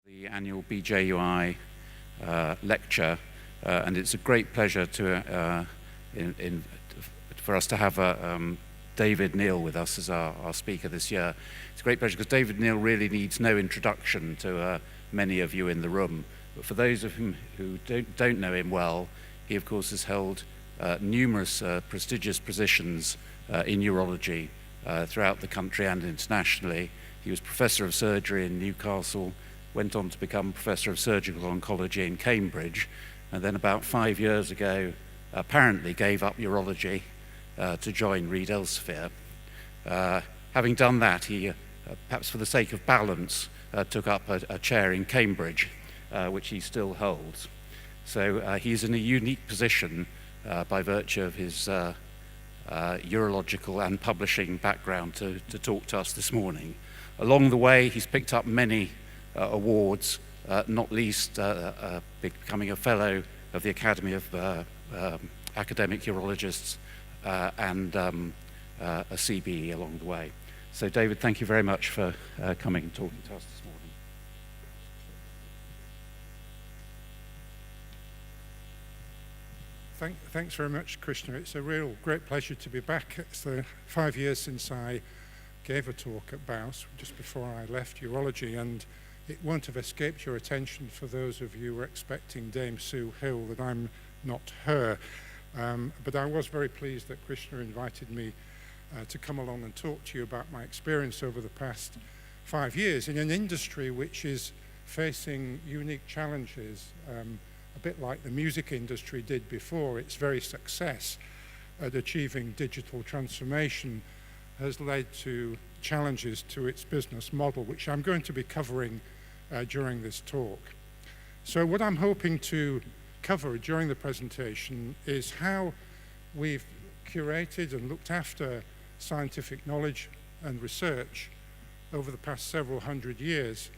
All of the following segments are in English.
The annual BJUI lecture, and it's a great pleasure for us to have David Neal with us as our speaker this year. It's a great pleasure because David Neal really needs no introduction to many of you in the room. But for those of you who don't know him well, he of course has held numerous prestigious positions in urology throughout the country and internationally. He was Professor of Surgery in Newcastle, went on to become Professor of Surgical Oncology in Cambridge, and then about 5 years ago apparently gave up urology to join Reed Elsevier. Having done that, he, perhaps for the sake of balance, took up a chair in Cambridge, which he still holds. So he's in a unique position by virtue of his urological and publishing background to talk to us this morning. Along the way, he's picked up many awards, not least becoming a fellow of the Academy of Academic Urologists and a CBE along the way. So David, thank you very much for coming and talking to us this morning. Thanks very much, Krishna. It's a real great pleasure to be back. It's 5 years since I gave a talk at BAUS, just before I left urology, and it won't have escaped your attention for those of you who are expecting Dame Sue Hill that I'm not her. But I was very pleased that Krishna invited me to come along and talk to you about my experience over the past 5 years in an industry which is facing unique challenges, a bit like the music industry did before. Its very success at achieving digital transformation has led to challenges to its business model, which I'm going to be covering during this talk. So what I'm hoping to cover during the presentation is how we've curated and looked after scientific knowledge and research over the past several hundred years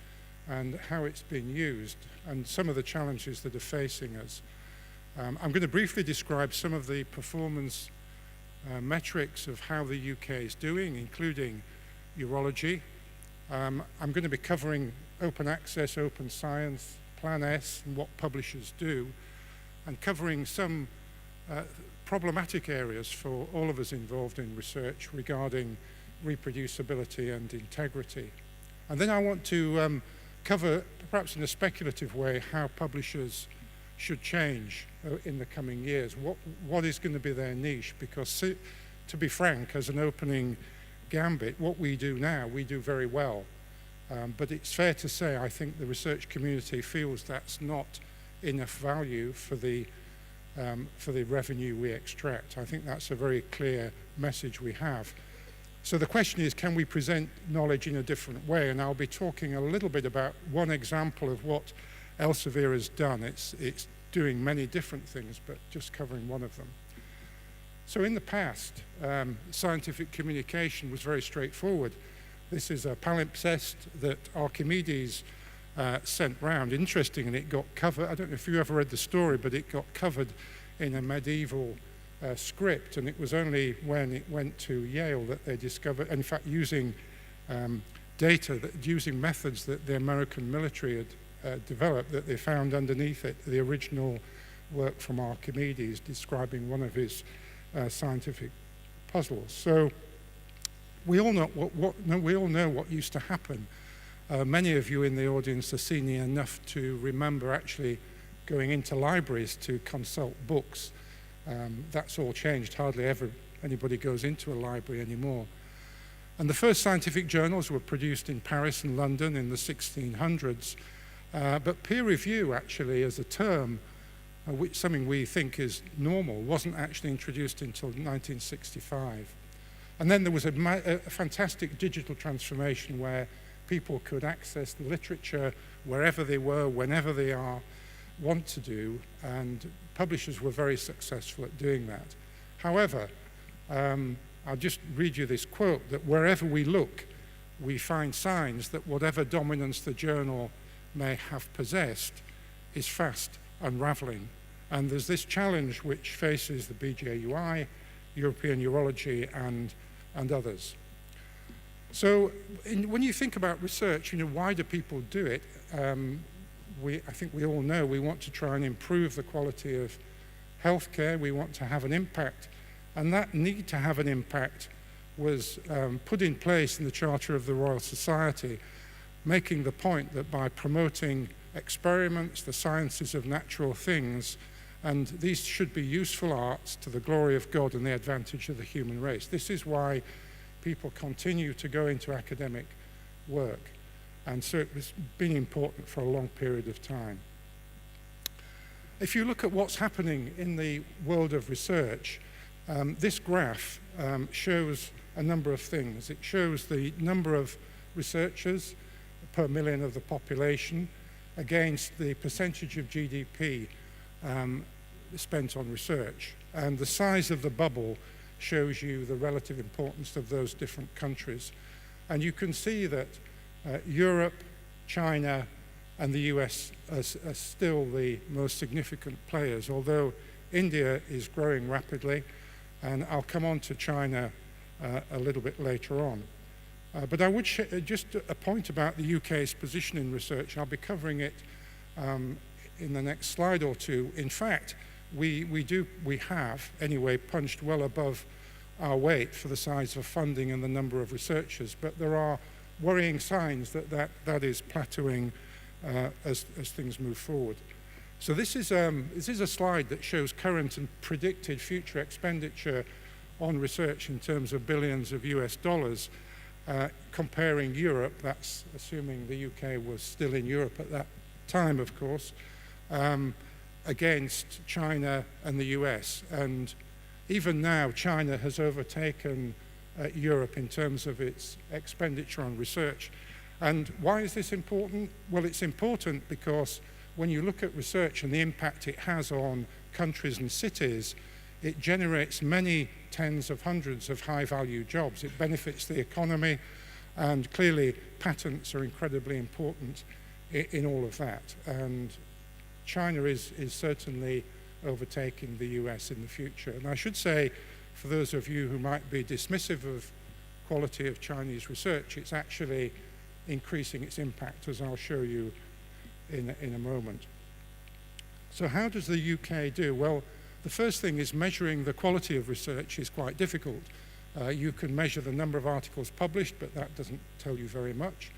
and how it's been used and some of the challenges that are facing us. I'm going to briefly describe some of the performance metrics of how the UK is doing, including urology. I'm going to be covering open access, open science, Plan S, and what publishers do, and covering some problematic areas for all of us involved in research regarding reproducibility and integrity. And then I want to cover, perhaps in a speculative way, how publishers should change in the coming years. What is going to be their niche? Because to be frank, as an opening gambit, what we do now, we do very well. But it's fair to say, I think the research community feels that's not enough value for the revenue we extract. I think that's a very clear message we have. So the question is, can we present knowledge in a different way? And I'll be talking a little bit about one example of what Elsevier has done. It's doing many different things, but just covering one of them. So in the past, scientific communication was very straightforward. This is a palimpsest that Archimedes sent round. Interesting, and it got covered. I don't know if you ever read the story, but it got covered in a medieval script, and it was only when it went to Yale that they discovered, in fact, using using methods that the American military had developed, that they found underneath it the original work from Archimedes describing one of his scientific puzzles. So we all know what used to happen. Many of you in the audience are senior enough to remember actually going into libraries to consult books. That's all changed. Hardly ever anybody goes into a library anymore. And the first scientific journals were produced in Paris and London in the 1600s. But peer review, actually, as a term, something we think is normal, wasn't actually introduced until 1965. And then there was a fantastic digital transformation where people could access the literature wherever they were, whenever they want to do, and publishers were very successful at doing that. However, I'll just read you this quote, that wherever we look, we find signs that whatever dominance the journal may have possessed is fast unraveling. And there's this challenge which faces the BJUI, European Urology, and others. So when you think about research, why do people do it? I think we all know we want to try and improve the quality of healthcare. We want to have an impact. And that need to have an impact was put in place in the Charter of the Royal Society, making the point that by promoting experiments, the sciences of natural things, and these should be useful arts to the glory of God and the advantage of the human race. This is why people continue to go into academic work. And so it's been important for a long period of time. If you look at what's happening in the world of research, this graph shows a number of things. It shows the number of researchers per million of the population against the percentage of GDP spent on research. And the size of the bubble shows you the relative importance of those different countries. And you can see that Europe, China, and the US are still the most significant players, although India is growing rapidly, and I'll come on to China a little bit later on. But I would just a point about the UK's position in research. I'll be covering it in the next slide or two. In fact, we have, anyway, punched well above our weight for the size of funding and the number of researchers, but there are worrying signs that is plateauing as things move forward. So this is a slide that shows current and predicted future expenditure on research in terms of billions of US dollars, comparing Europe, that's assuming the UK was still in Europe at that time, of course, against China and the US. And even now, China has overtaken Europe in terms of its expenditure on research. And why is this important? Well, it's important because when you look at research and the impact it has on countries and cities, it generates many tens of hundreds of high-value jobs. It benefits the economy, and clearly patents are incredibly important in all of that. And China is certainly overtaking the US in the future. And I should say, for those of you who might be dismissive of quality of Chinese research, it's actually increasing its impact, as I'll show you in a moment. So how does the UK do? Well, the first thing is measuring the quality of research is quite difficult. You can measure the number of articles published, but that doesn't tell you very much.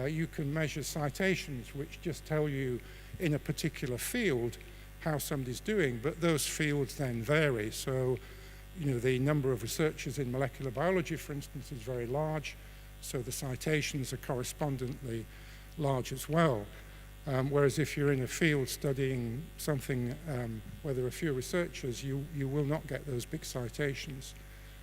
You can measure citations, which just tell you in a particular field how somebody's doing, but those fields then vary. So, the number of researchers in molecular biology, for instance, is very large, so the citations are correspondingly large as well. Whereas if you're in a field studying something where there are few researchers, you will not get those big citations.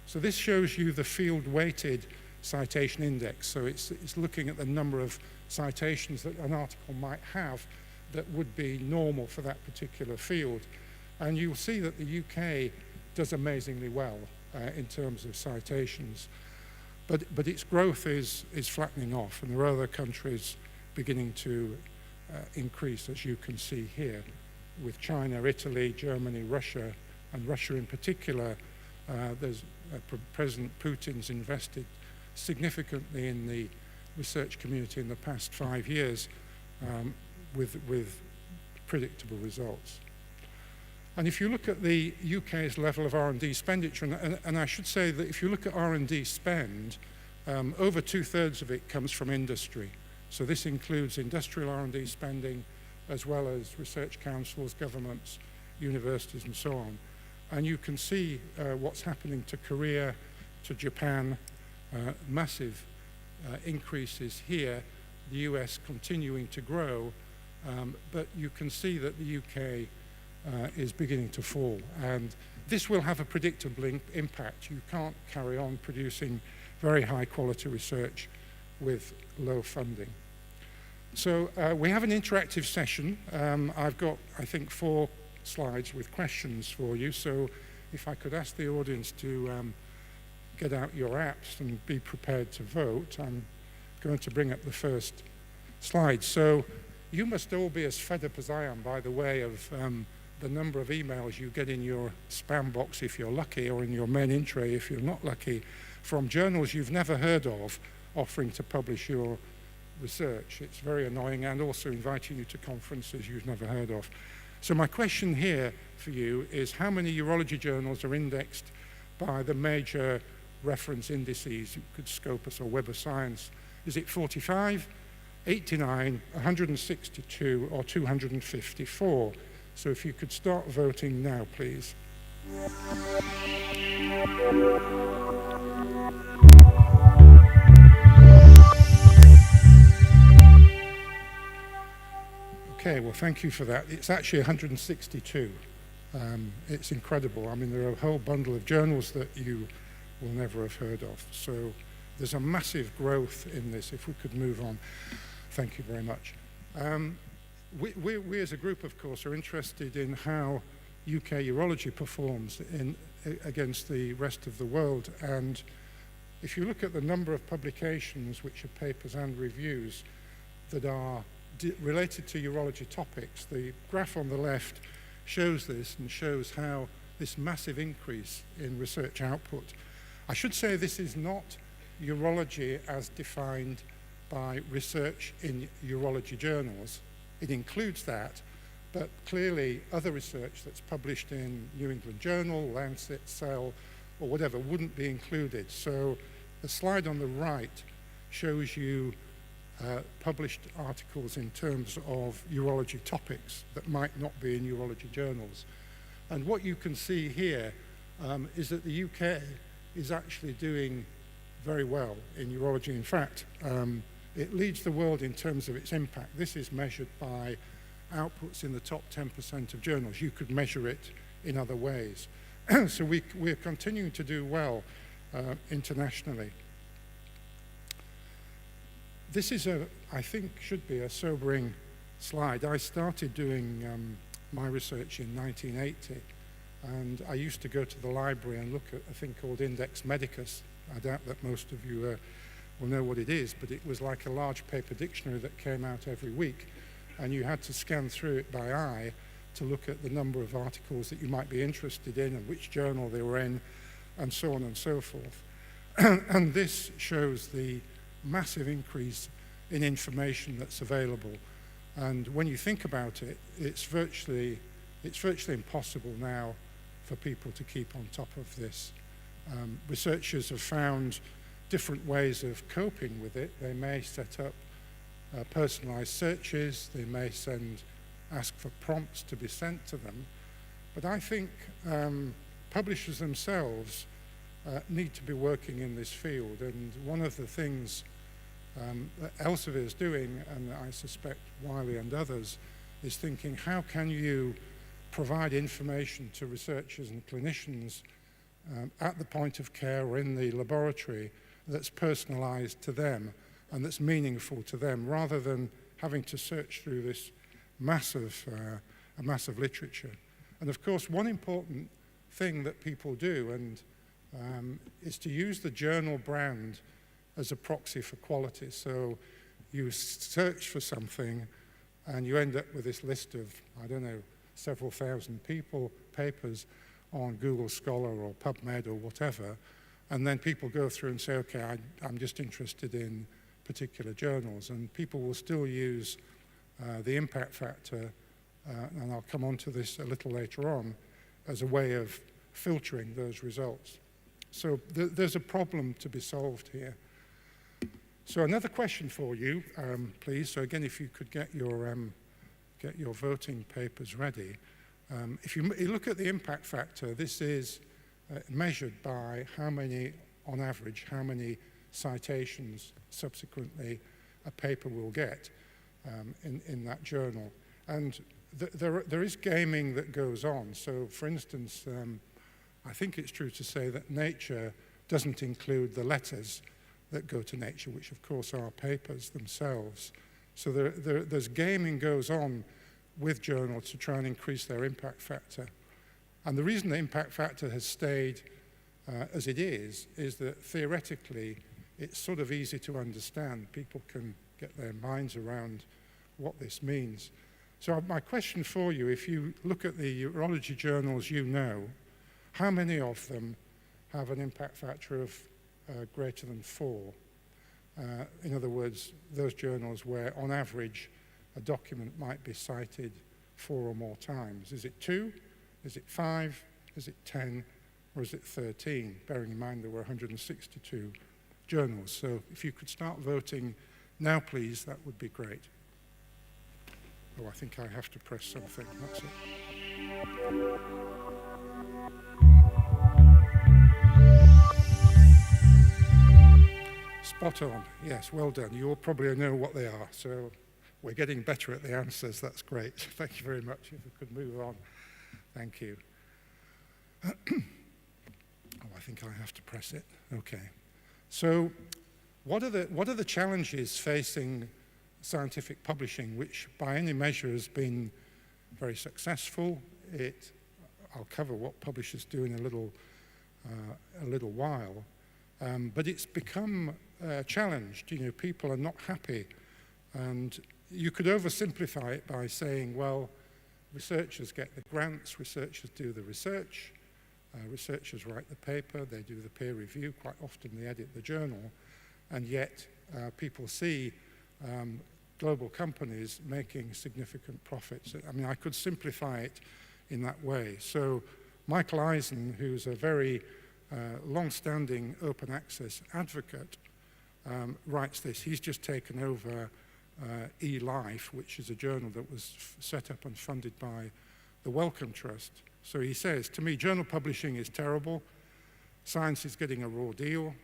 So this shows you the field-weighted citation index. So it's looking at the number of citations that an article might have that would be normal for that particular field. And you'll see that the UK does amazingly well in terms of citations. But its growth is flattening off, and there are other countries beginning to increase, as you can see here, with China, Italy, Germany, Russia, and Russia in particular. President Putin's invested significantly in the research community in the past 5 years with predictable results. And if you look at the UK's level of R&D expenditure, and I should say that if you look at R&D spend, over 2/3 of it comes from industry. So this includes industrial R&D spending, as well as research councils, governments, universities, and so on. And you can see what's happening to Korea, to Japan, massive increases here, the US continuing to grow, but you can see that the UK is beginning to fall. And this will have a predictable impact. You can't carry on producing very high quality research with low funding. So we have an interactive session. I've got, I think, 4 slides with questions for you. So if I could ask the audience to get out your apps and be prepared to vote, I'm going to bring up the first slide. So you must all be as fed up as I am, by the way, of the number of emails you get in your spam box if you're lucky, or in your main in tray if you're not lucky, from journals you've never heard of offering to publish your research. It's very annoying, and also inviting you to conferences you've never heard of. So my question here for you is, how many urology journals are indexed by the major reference indices? You could Scopus or Web of Science. Is it 45, 89, 162, or 254? So if you could start voting now, please. Okay, well, thank you for that. It's actually 162. It's incredible. I mean, there are a whole bundle of journals that you will never have heard of. So there's a massive growth in this. If we could move on. Thank you very much. We as a group, of course, are interested in how UK urology performs against the rest of the world. And if you look at the number of publications, which are papers and reviews, that are related to urology topics, the graph on the left shows this and shows how this massive increase in research output. I should say this is not urology as defined by research in urology journals. It includes that, but clearly other research that's published in New England Journal, Lancet, Cell, or whatever wouldn't be included. So the slide on the right shows you published articles in terms of urology topics that might not be in urology journals. And what you can see here is that the UK is actually doing very well in urology. In fact, it leads the world in terms of its impact. This is measured by outputs in the top 10% of journals. You could measure it in other ways. So we're continuing to do well internationally. This is I think, should be a sobering slide. I started doing my research in 1980, and I used to go to the library and look at a thing called Index Medicus. I doubt that most of you will know what it is, but it was like a large paper dictionary that came out every week, and you had to scan through it by eye to look at the number of articles that you might be interested in and which journal they were in, and so on and so forth. And this shows the massive increase in information that's available. And when you think about it, it's virtually impossible now for people to keep on top of this. Researchers have found different ways of coping with it. They may set up personalized searches, they may ask for prompts to be sent to them. But I think publishers themselves need to be working in this field. And one of the things that Elsevier is doing, and I suspect Wiley and others, is thinking, how can you provide information to researchers and clinicians at the point of care or in the laboratory that's personalized to them and that's meaningful to them, rather than having to search through this massive literature. And of course, one important thing that people do is to use the journal brand as a proxy for quality. So you search for something and you end up with this list of, I don't know, several thousand papers on Google Scholar or PubMed or whatever, and then people go through and say, okay, I'm just interested in particular journals, and people will still use the impact factor, and I'll come on to this a little later on, as a way of filtering those results. So there's a problem to be solved here. So another question for you, please. So again, if you could get your voting papers ready. If you look at the impact factor, this is measured by how many, on average, how many citations subsequently a paper will get in that journal. And there is gaming that goes on. So for instance, I think it's true to say that Nature doesn't include the letters that go to Nature, which of course are papers themselves. So there's gaming goes on with journals to try and increase their impact factor. And the reason the impact factor has stayed as it is that theoretically it's sort of easy to understand. People can get their minds around what this means. So my question for you, if you look at the urology journals you know, how many of them have an impact factor of greater than 4? In other words, those journals where, on average, a document might be cited 4 or more times. Is it 2? Is it 5? Is it 10? Or is it 13? Bearing in mind there were 162 journals. So if you could start voting now, please, that would be great. Oh, I think I have to press something. That's it. Spot on. Yes, well done. You all probably know what they are. So we're getting better at the answers. That's great. Thank you very much. If we could move on. Thank you. Oh, I think I have to press it. Okay. So what are the challenges facing scientific publishing, which by any measure has been very successful? I'll cover what publishers do in a little while, but it's become challenged. You know, people are not happy, and you could oversimplify it by saying, well, researchers get the grants, researchers do the research, researchers write the paper, they do the peer review, quite often they edit the journal, and yet people see global companies making significant profits. I mean, I could simplify it in that way. So Michael Eisen, who's a very long-standing open access advocate, writes this. He's just taken over eLife, which is a journal that was set up and funded by the Wellcome Trust. So he says, to me, journal publishing is terrible. Science is getting a raw deal,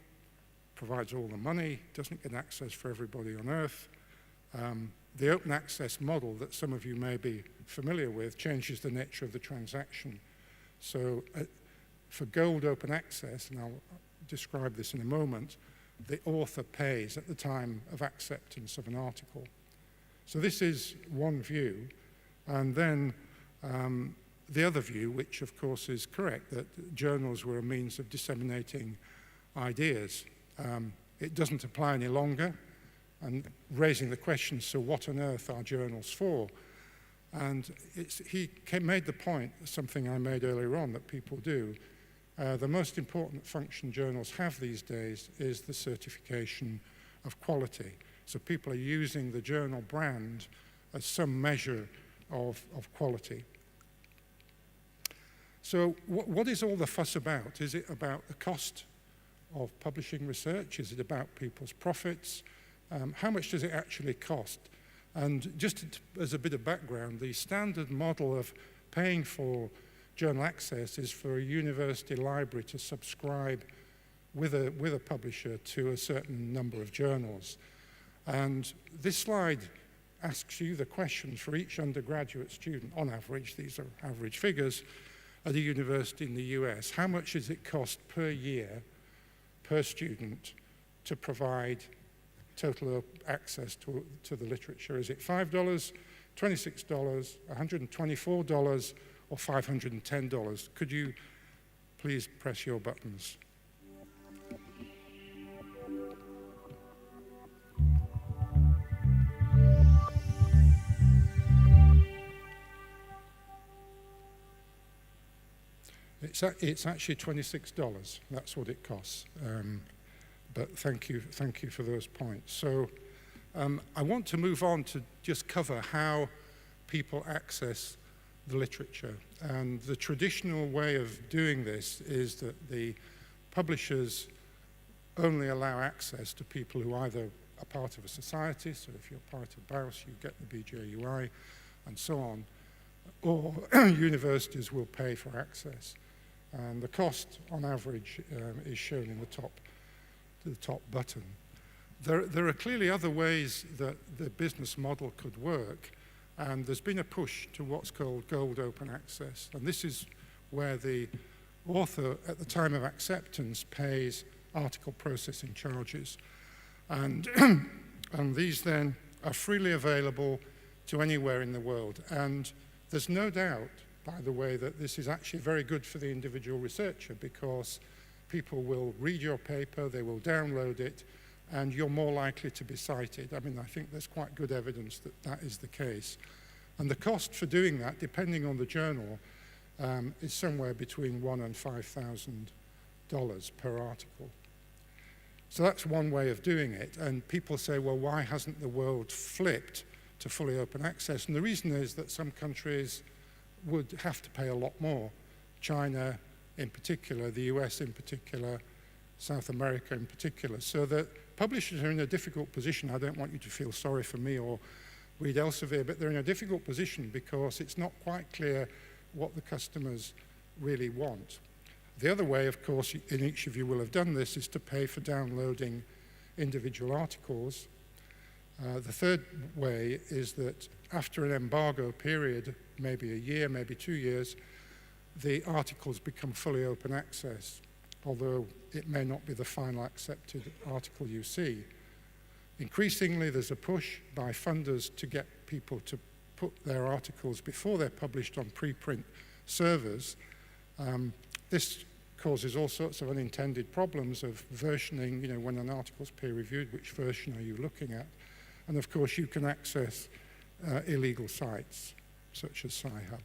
provides all the money, doesn't get access for everybody on Earth. The open access model that some of you may be familiar with changes the nature of the transaction. So for gold open access, and I'll describe this in a moment, the author pays at the time of acceptance of an article. So this is one view. And then the other view, which of course is correct, that journals were a means of disseminating ideas. It doesn't apply any longer, and raising the question, so what on earth are journals for? And he made the point, something I made earlier on that people do, the most important function journals have these days is the certification of quality. So people are using the journal brand as some measure of quality. So what is all the fuss about? Is it about the cost of publishing research? Is it about people's profits? How much does it actually cost? And just as a bit of background, the standard model of paying for journal access is for a university library to subscribe with a publisher to a certain number of journals. And this slide asks you the questions for each undergraduate student, on average, these are average figures, at a university in the US. How much does it cost per year, per student, to provide total access to the literature? Is it $5, $26, $124, or $510? Could you please press your buttons? It's actually $26. That's what it costs. But thank you for those points. So I want to move on to just cover how people access the literature. And the traditional way of doing this is that the publishers only allow access to people who either are part of a society, so if you're part of BAUS, you get the BJUI, and so on, or universities will pay for access. And the cost, on average, is shown in the top button. There are clearly other ways that the business model could work, and there's been a push to what's called gold open access. And this is where the author, at the time of acceptance, pays article processing charges. And, and these then are freely available to anywhere in the world. And there's no doubt, by the way, that this is actually very good for the individual researcher, because people will read your paper, they will download it, and you're more likely to be cited. I mean, I think there's quite good evidence that that is the case. And the cost for doing that, depending on the journal, is somewhere between $1,000 and $5,000 per article. So that's one way of doing it. And people say, well, why hasn't the world flipped to fully open access? And the reason is that some countries would have to pay a lot more. China in particular, the US in particular, South America in particular. So that publishers are in a difficult position. I don't want you to feel sorry for me or read Elsevier, but they're in a difficult position because it's not quite clear what the customers really want. The other way, of course, and each of you will have done this, is to pay for downloading individual articles. The third way is that after an embargo period, maybe a year, maybe 2 years, the articles become fully open access, although it may not be the final accepted article you see. Increasingly, there's a push by funders to get people to put their articles before they're published on preprint servers. This causes all sorts of unintended problems of versioning, you know, when an article's peer-reviewed, which version are you looking at? And of course, you can access illegal sites, such as Sci-Hub.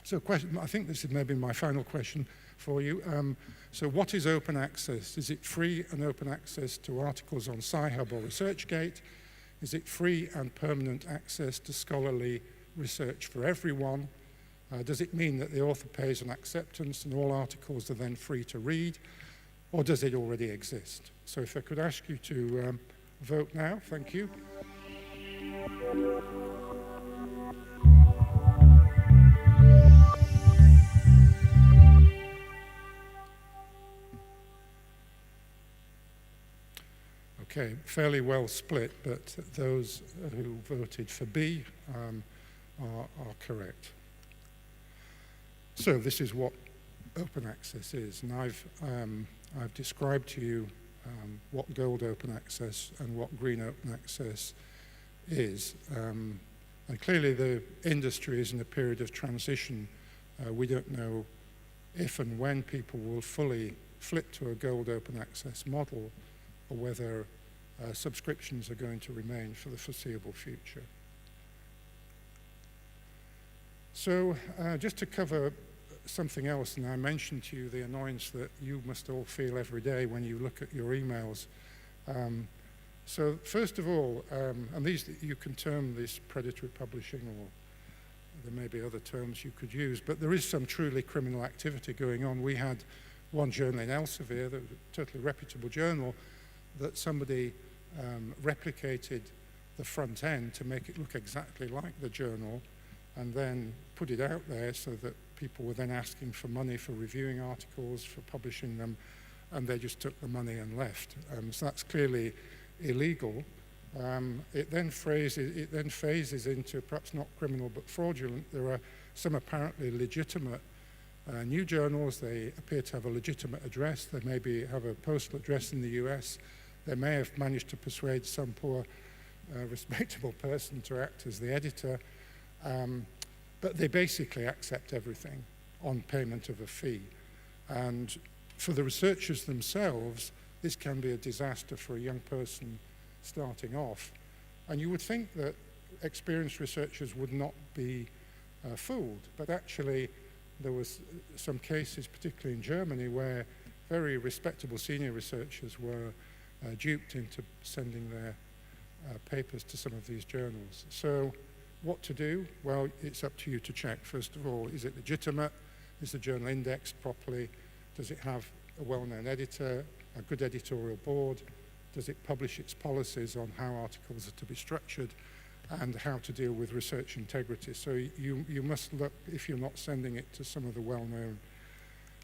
So I think this is maybe my final question for you. So what is open access? Is it free and open access to articles on Sci-Hub or ResearchGate? Is it free and permanent access to scholarly research for everyone? Does it mean that the author pays an acceptance and all articles are then free to read? Or does it already exist? So if I could ask you to vote now, thank you. Okay, fairly well split, but those who voted for B are correct. So this is what open access is, and I've described to you what gold open access and what green open access is. And clearly the industry is in a period of transition. We don't know if and when people will fully flip to a gold open access model, or whether subscriptions are going to remain for the foreseeable future. So just to cover something else, and I mentioned to you the annoyance that you must all feel every day when you look at your emails. So first of all, and these, you can term this predatory publishing, or there may be other terms you could use, but there is some truly criminal activity going on. We had one journal in Elsevier, that was a totally reputable journal, that somebody replicated the front end to make it look exactly like the journal, and then put it out there so that people were then asking for money for reviewing articles, for publishing them, and they just took the money and left. So that's clearly illegal. It then phases into perhaps not criminal but fraudulent. There are some apparently legitimate new journals. They appear to have a legitimate address. They maybe have a postal address in the US. They may have managed to persuade some poor respectable person to act as the editor. But they basically accept everything on payment of a fee. And for the researchers themselves, this can be a disaster for a young person starting off. And you would think that experienced researchers would not be fooled, but actually there was some cases, particularly in Germany, where very respectable senior researchers were duped into sending their papers to some of these journals. So what to do? Well, it's up to you to check. First of all, is it legitimate? Is the journal indexed properly? Does it have a well-known editor, a good editorial board? Does it publish its policies on how articles are to be structured and how to deal with research integrity? So you must look, if you're not sending it to some of the well-known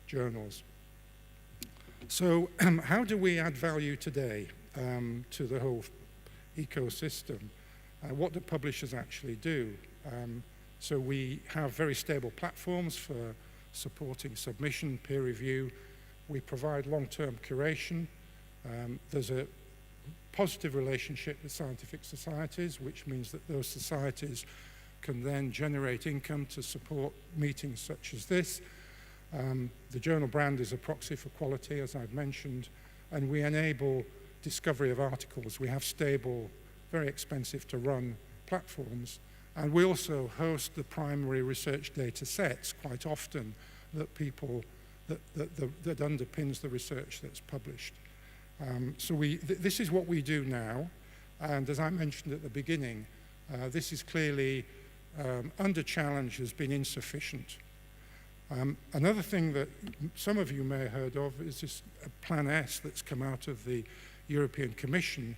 journals. So how do we add value today to the whole ecosystem? What do publishers actually do? So we have very stable platforms for supporting submission, peer review. We provide long-term curation. There's a positive relationship with scientific societies, which means that those societies can then generate income to support meetings such as this. The journal brand is a proxy for quality, as I've mentioned, and we enable discovery of articles. We have stable, very expensive to run platforms, and we also host the primary research data sets quite often that underpins the research that's published. This is what we do now, and as I mentioned at the beginning, this is clearly under challenge, has been insufficient. Another thing that some of you may have heard of is this Plan S that's come out of the European Commission,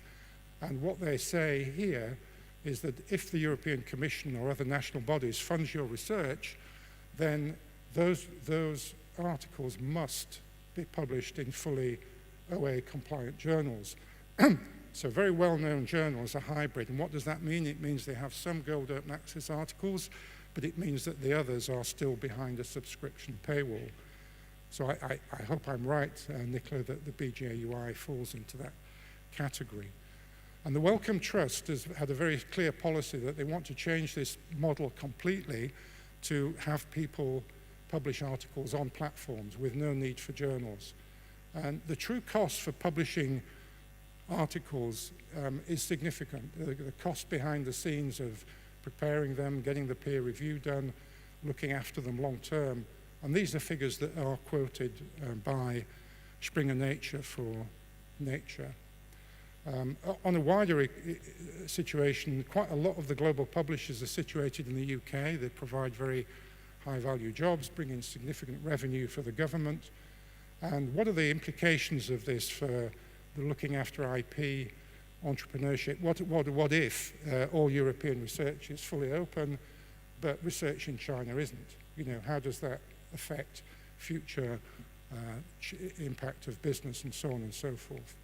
and what they say here is that if the European Commission or other national bodies funds your research, then those articles must be published in fully OA compliant journals. So very well-known journals are hybrid, and what does that mean? It means they have some gold open access articles, but it means that the others are still behind a subscription paywall. So I hope I'm right, Nicola, that the BJUI falls into that category. And the Wellcome Trust has had a very clear policy that they want to change this model completely to have people publish articles on platforms with no need for journals. And the true cost for publishing articles is significant. The cost behind the scenes of preparing them, getting the peer review done, looking after them long term. And these are figures that are quoted by Springer Nature for Nature. On a wider situation, quite a lot of the global publishers are situated in the UK. They provide very high-value jobs, bring in significant revenue for the government. And what are the implications of this for the looking after IP, entrepreneurship? What if all European research is fully open, but research in China isn't? You know, how does that affect future impact of business and so on and so forth?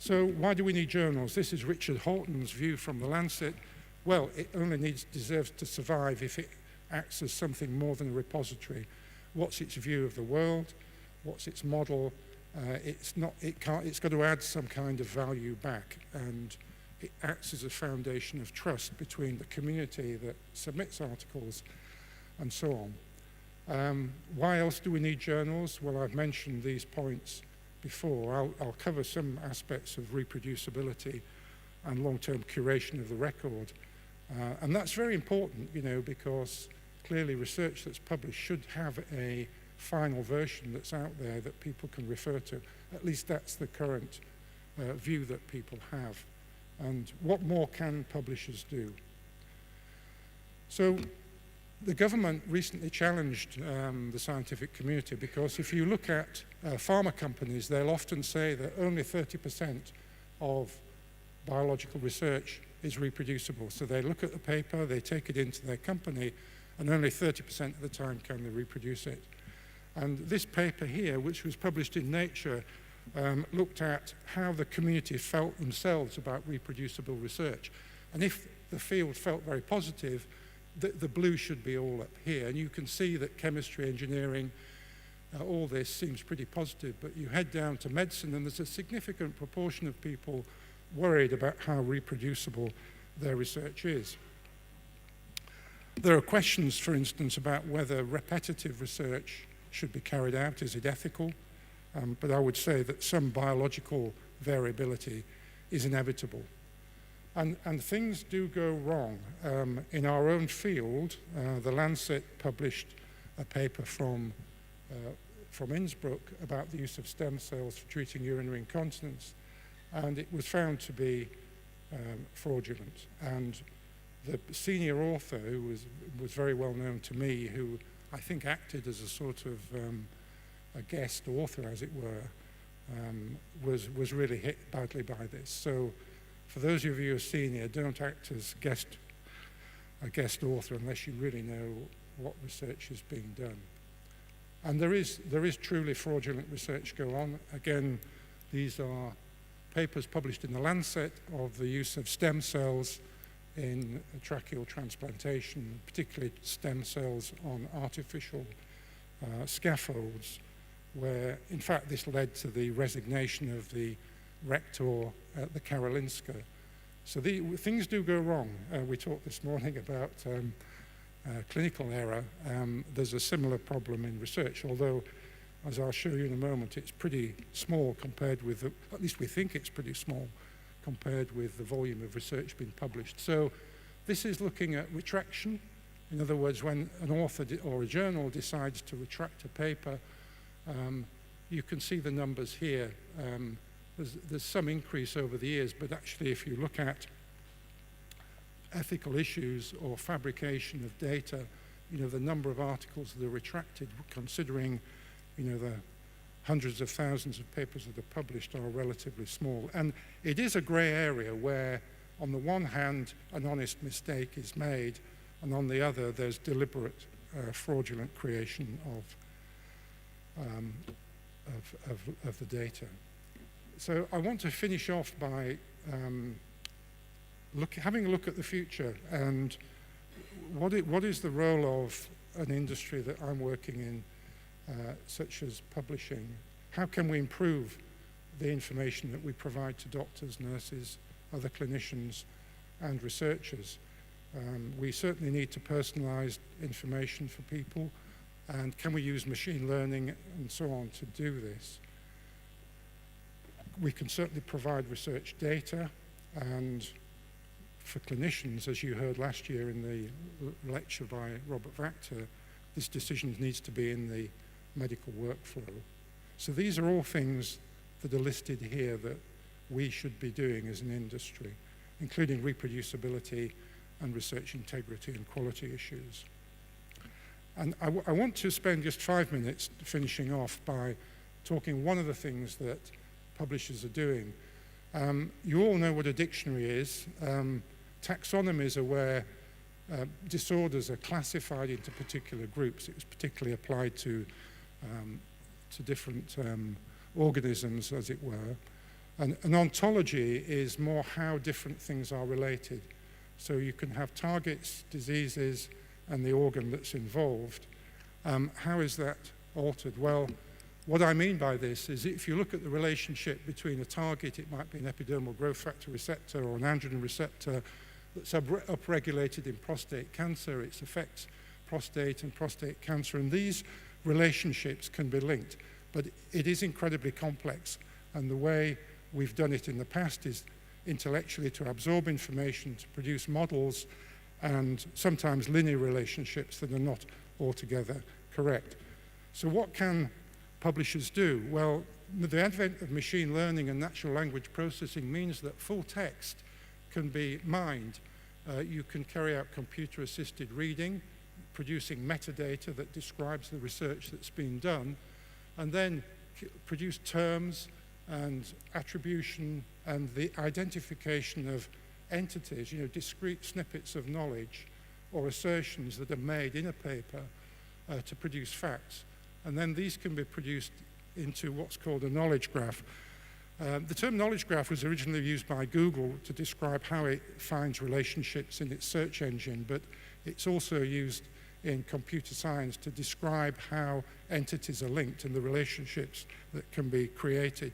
So why do we need journals? This is Richard Horton's view from The Lancet. Well, it only deserves to survive if it acts as something more than a repository. What's its view of the world? What's its model? It's got to add some kind of value back, and it acts as a foundation of trust between the community that submits articles and so on. Why else do we need journals? Well, I've mentioned these points before. I'll cover some aspects of reproducibility and long-term curation of the record. And that's very important, you know, because clearly research that's published should have a final version that's out there that people can refer to. At least that's the current view that people have. And what more can publishers do? So the government recently challenged the scientific community, because if you look at pharma companies, they'll often say that only 30% of biological research is reproducible. So they look at the paper, they take it into their company, and only 30% of the time can they reproduce it. And this paper here, which was published in Nature, looked at how the community felt themselves about reproducible research. And if the field felt very positive, the blue should be all up here. And you can see that chemistry, engineering, all this seems pretty positive. But you head down to medicine, and there's a significant proportion of people worried about how reproducible their research is. There are questions, for instance, about whether repetitive research should be carried out. Is it ethical? But I would say that some biological variability is inevitable. And things do go wrong. In our own field, The Lancet published a paper from Innsbruck about the use of stem cells for treating urinary incontinence, and it was found to be fraudulent. And the senior author, who was very well known to me, who I think acted as a sort of a guest author, as it were, was really hit badly by this. So for those of you who are senior, don't act as a guest author unless you really know what research is being done. And there is truly fraudulent research go on. Again, these are papers published in The Lancet of the use of stem cells in tracheal transplantation, particularly stem cells on artificial scaffolds, where in fact this led to the resignation of the rector at the Karolinska. So things do go wrong. We talked this morning about clinical error. There's a similar problem in research, although, as I'll show you in a moment, it's pretty small compared with, at least we think it's pretty small, compared with the volume of research being published. So this is looking at retraction. In other words, when an author or a journal decides to retract a paper, you can see the numbers here. There's some increase over the years, but actually if you look at ethical issues or fabrication of data, the number of articles that are retracted, considering, the hundreds of thousands of papers that are published, are relatively small. And it is a grey area where, on the one hand, an honest mistake is made, and on the other, there's deliberate fraudulent creation of the data. So I want to finish off by having a look at the future and what is the role of an industry that I'm working in, such as publishing. How can we improve the information that we provide to doctors, nurses, other clinicians, and researchers? We certainly need to personalize information for people, and can we use machine learning and so on to do this? We can certainly provide research data, and for clinicians, as you heard last year in the lecture by Robert Vactor, this decision needs to be in the medical workflow. So these are all things that are listed here that we should be doing as an industry, including reproducibility and research integrity and quality issues. And I want to spend just 5 minutes finishing off by talking one of the things that publishers are doing. You all know what a dictionary is. Taxonomies are where disorders are classified into particular groups. It was particularly applied to different organisms, as it were. And an ontology is more how different things are related. So you can have targets, diseases, and the organ that's involved. How is that altered? Well, what I mean by this is if you look at the relationship between a target, it might be an epidermal growth factor receptor or an androgen receptor that's upregulated in prostate cancer. It affects prostate and prostate cancer, and these relationships can be linked. But it is incredibly complex, and the way we've done it in the past is intellectually to absorb information, to produce models, and sometimes linear relationships that are not altogether correct. So what can publishers do? Well, the advent of machine learning and natural language processing means that full text can be mined. You can carry out computer-assisted reading, producing metadata that describes the research that's been done, and then produce terms and attribution and the identification of entities, discrete snippets of knowledge or assertions that are made in a paper to produce facts. And then these can be produced into what's called a knowledge graph. The term knowledge graph was originally used by Google to describe how it finds relationships in its search engine, but it's also used in computer science to describe how entities are linked and the relationships that can be created.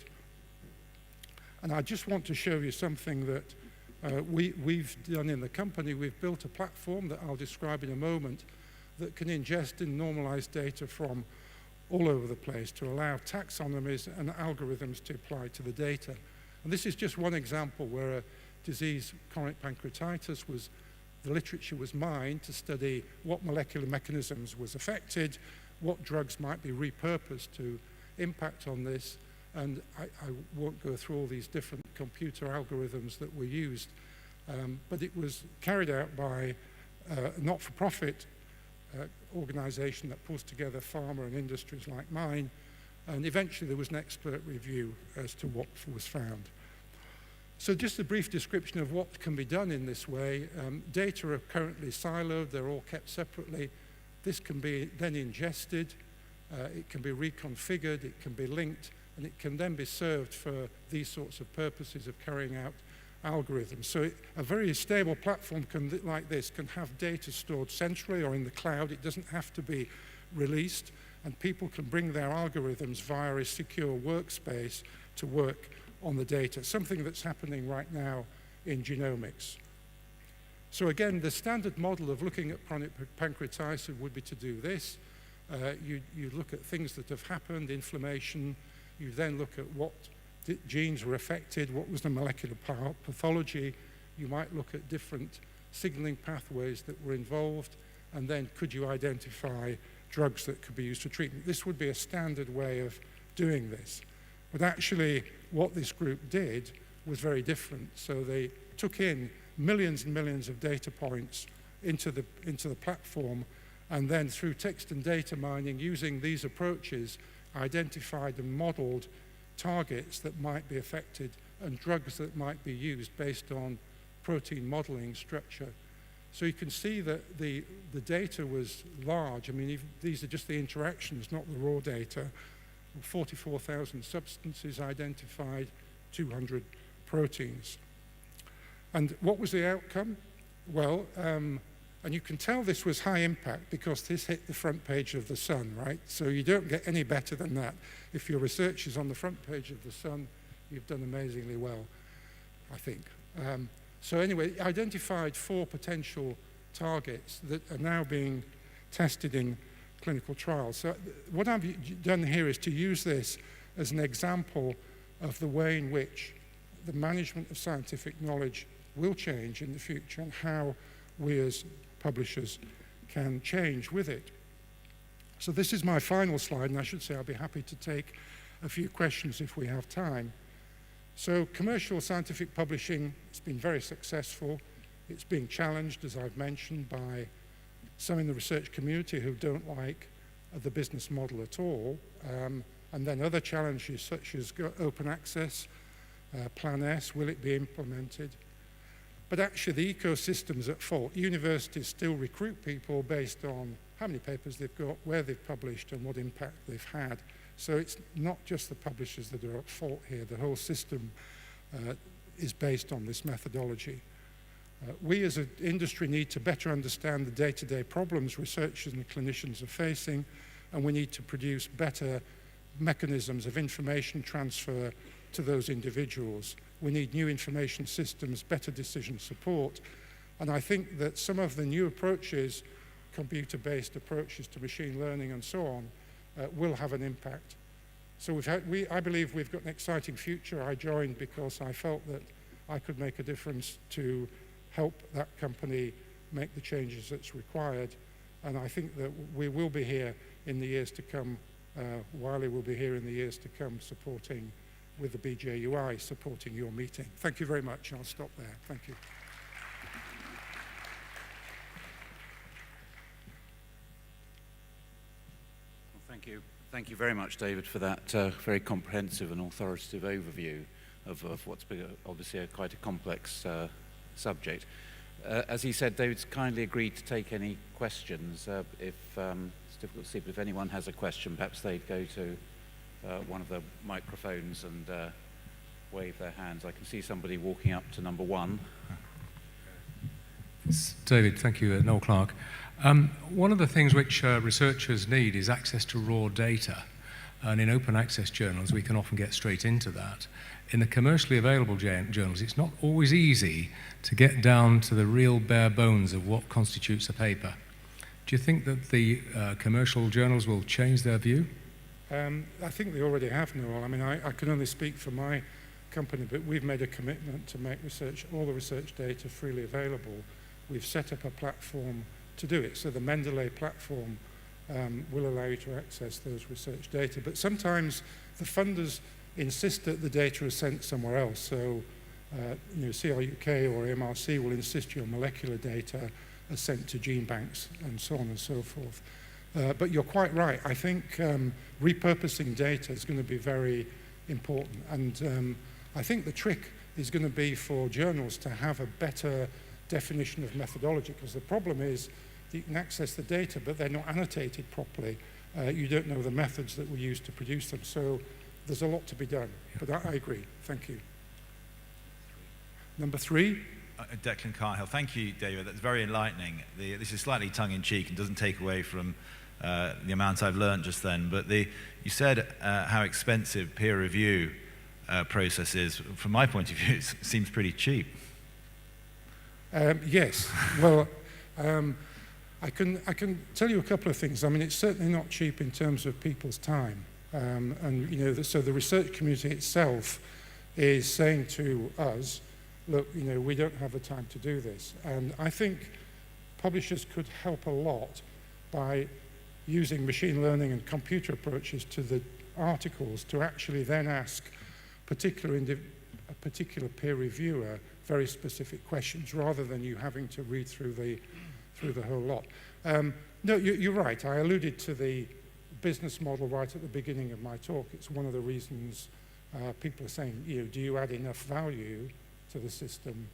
And I just want to show you something that we've done in the company. We've built a platform that I'll describe in a moment that can ingest and normalize data from all over the place to allow taxonomies and algorithms to apply to the data. And this is just one example where a disease, chronic pancreatitis, the literature was mined to study what molecular mechanisms was affected, what drugs might be repurposed to impact on this. And I won't go through all these different computer algorithms that were used, but it was carried out by a not-for-profit organization that pulls together pharma and industries like mine, and eventually there was an expert review as to what was found. So just a brief description of what can be done in this way. Data are currently siloed, they're all kept separately. This can be then ingested, it can be reconfigured, it can be linked, and it can then be served for these sorts of purposes of carrying out algorithms. So a very stable platform like this can have data stored centrally or in the cloud. It doesn't have to be released, and people can bring their algorithms via a secure workspace to work on the data, something that's happening right now in genomics. So again, the standard model of looking at chronic pancreatitis would be to do this. You look at things that have happened, inflammation. You then look at what genes were affected, what was the molecular pathology. You might look at different signaling pathways that were involved, and then could you identify drugs that could be used for treatment. This would be a standard way of doing this. But actually, what this group did was very different. So they took in millions and millions of data points into the platform, and then through text and data mining, using these approaches, identified and modeled targets that might be affected and drugs that might be used based on protein modeling structure. So you can see that the data was large. I mean, these are just the interactions, not the raw data. 44,000 substances identified, 200 proteins. And what was the outcome? Well, and you can tell this was high impact because this hit the front page of the Sun, right? So you don't get any better than that. If your research is on the front page of the Sun, you've done amazingly well, I think. So anyway, identified 4 potential targets that are now being tested in clinical trials. So what I've done here is to use this as an example of the way in which the management of scientific knowledge will change in the future and how we as publishers can change with it. So this is my final slide, and I should say I'll be happy to take a few questions if we have time. So commercial scientific publishing has been very successful. It's being challenged, as I've mentioned, by some in the research community who don't like the business model at all. And then other challenges such as open access, Plan S, will it be implemented? But actually the ecosystem's at fault. Universities still recruit people based on how many papers they've got, where they've published, and what impact they've had. So it's not just the publishers that are at fault here. The whole system is based on this methodology. We as an industry need to better understand the day-to-day problems researchers and clinicians are facing, and we need to produce better mechanisms of information transfer to those individuals. We need new information systems, better decision support, and I think that some of the new approaches, computer-based approaches to machine learning and so on, will have an impact. So I believe we've got an exciting future. I joined because I felt that I could make a difference to help that company make the changes that's required. And I think that we will be here in the years to come, Wiley will be here in the years to come supporting with the BJUI, supporting your meeting. Thank you very much, and I'll stop there. Thank you. Well, thank you. Thank you very much, David, for that very comprehensive and authoritative overview of what's been obviously quite a complex subject. As he said, David's kindly agreed to take any questions. It's difficult to see, but if anyone has a question, perhaps they'd go to one of the microphones and wave their hands. I can see somebody walking up to number 1. David, thank you. Noel Clark. One of the things which researchers need is access to raw data. And in open access journals, we can often get straight into that. In the commercially available journals, it's not always easy to get down to the real bare bones of what constitutes a paper. Do you think that the commercial journals will change their view? I think they already have, Noel. I mean, I can only speak for my company, but we've made a commitment to make all the research data freely available. We've set up a platform to do it. So the Mendeley platform will allow you to access those research data. But sometimes the funders insist that the data is sent somewhere else. So CRUK or MRC will insist your molecular data are sent to gene banks and so on and so forth. But you're quite right. I think repurposing data is going to be very important. And I think the trick is going to be for journals to have a better definition of methodology, because the problem is that you can access the data, but they're not annotated properly. You don't know the methods that were used to produce them. So there's a lot to be done. But I agree. Thank you. Number 3. Declan Carhill. Thank you, David. That's very enlightening. This is slightly tongue-in-cheek and doesn't take away from the amount I've learned just then. But you said how expensive peer review process is. From my point of view, it seems pretty cheap. Yes. Well, I can tell you a couple of things. I mean, it's certainly not cheap in terms of people's time. And so the research community itself is saying to us, look, we don't have the time to do this. And I think publishers could help a lot by using machine learning and computer approaches to the articles to actually then ask a particular peer reviewer very specific questions, rather than you having to read through the whole lot. No, you're right. I alluded to the business model right at the beginning of my talk. It's one of the reasons people are saying, do you add enough value to the system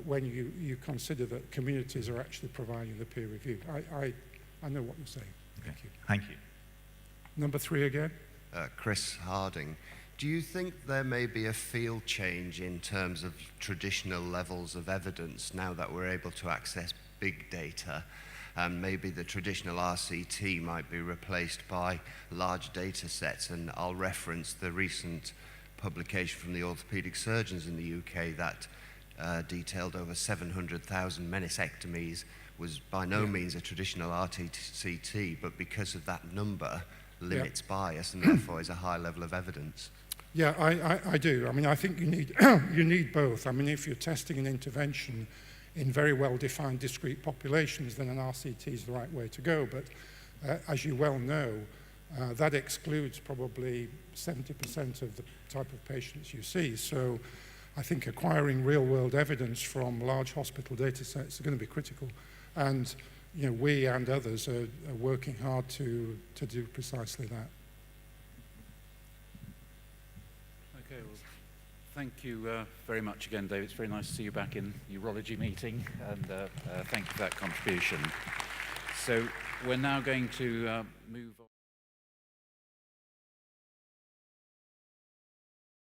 when you consider that communities are actually providing the peer review. I know what you're saying. Okay. Thank you. Thank you. Number 3 again. Chris Harding. Do you think there may be a field change in terms of traditional levels of evidence now that we're able to access big data, and maybe the traditional RCT might be replaced by large data sets? And I'll reference the recent publication from the orthopedic surgeons in the UK that detailed over 700,000 meniscectomies. Was by no means a traditional RCT, but because of that number, limits bias and therefore is a high level of evidence. Yeah, I do. I mean, I think you need, you need both. I mean, if you're testing an intervention in very well-defined discrete populations, then an RCT is the right way to go. But as you well know, that excludes probably 70% of the type of patients you see. So I think acquiring real-world evidence from large hospital data sets are going to be critical. And we and others are working hard to do precisely that. Okay, well, thank you very much again, David. It's very nice to see you back in the urology meeting, and thank you for that contribution. So we're now going to move on.